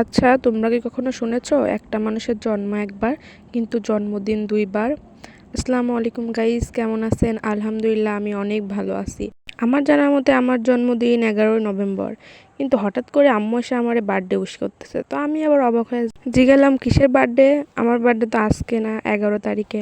আচ্ছা, তোমরা কি কখনো শুনেছো একটা মানুষের জন্ম একবার কিন্তু জন্মদিন দুইবার? আসসালামু আলাইকুম গাইস, কেমন আছেন? আলহামদুলিল্লাহ, আমি অনেক ভালো আছি। আমার জানার মতে আমার জন্মদিন 11ই নভেম্বর, কিন্তু হঠাৎ করে আম্মু এসে আমার বার্থডে উইশ করতেছে। তো আমি আবার অবাক হয়ে জিজ্ঞালাম কিসের বার্থডে? আমার বার্থডে তো আজকে না, 11 তারিখে।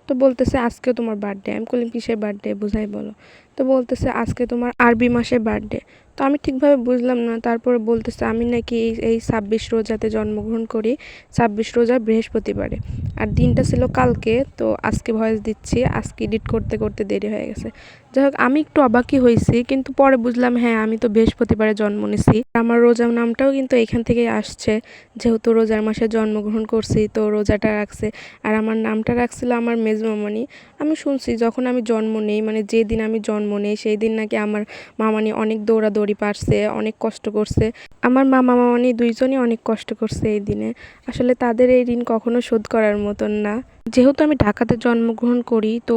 তো বলতেছে আজকেও তোমার বার্থডে। আমি বললাম কিসের বার্থডে, বুঝাই বলো। তো বলতেছে আজকে তোমার আরবি মাসের বার্থডে। তো আমি ঠিকভাবে বুঝলাম না। তারপরে বলতেছে আমি নাকি এই 26 রোজাতে জন্মগ্রহণ করি, 26 রোজা বৃহস্পতিবারে, আর দিনটা ছিল কালকে। তো আজকে ভয়েস দিচ্ছি, আজকে এডিট করতে করতে দেরি হয়ে গেছে। যাই হোক, আমি একটু অবাকই হয়েছি, কিন্তু পরে বুঝলাম হ্যাঁ, আমি তো বৃহস্পতিবারে জন্ম নিছি। আমার রোজার নামটাও কিন্তু এখান থেকে আসছে, যেহেতু রোজার মাসে জন্মগ্রহণ করছি তো রোজাটা রাখছে। আর আমার নামটা রাখছিল আমার মেজমামণি। আমি শুনছি যখন আমি জন্ম নেই, মানে যেদিন আমি জন্ম নেই সেই দিন নাকি আমার মামানি অনেক দৌড়াদৌড়ি পারছে, অনেক কষ্ট করছে। আমার মামা মামানি দুইজনই অনেক কষ্ট করছে এই দিনে। আসলে তাদের এই ঋণ কখনো শোধ করার মতন না। যেহেতু আমি ঢাকাতে জন্মগ্রহণ করি, তো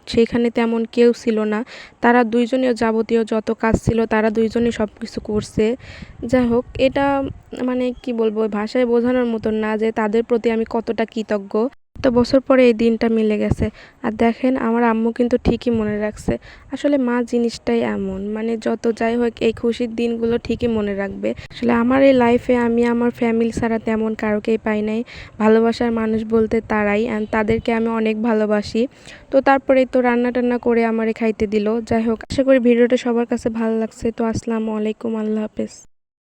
সেখানে তেমন কেউ ছিল না। তারা দুইজনেও যাবতীয় যত কাজ ছিল তারা দুইজনেই সব কিছু করছে। যাই হোক, এটা মানে কি বলবো, ভাষায় বোঝানোর মতন না যে তাদের প্রতি আমি কতটা কৃতজ্ঞ। এত বছর পরে এই দিনটা মিলে গেছে। আর দেখেন, আমার আম্মু কিন্তু ঠিকই মনে রাখছে। আসলে মা জিনিসটাই এমন, মানে যত যাই হোক এই খুশির দিনগুলো ঠিকই মনে রাখবে। আসলে আমার এই লাইফে আমি আমার ফ্যামিলি ছাড়া তেমন কারোকেই পাই নাই। ভালোবাসার মানুষ বলতে তারাই, অ্যান্ড তাদেরকে আমি অনেক ভালোবাসি। তো তারপরেই তো রান্না টান্না করে আমারে খাইতে দিল। যাই হোক, আশা করি ভিডিওটা সবার কাছে ভালো লাগছে। তো আসসালামু আলাইকুম, আল্লাহ হাফেজ।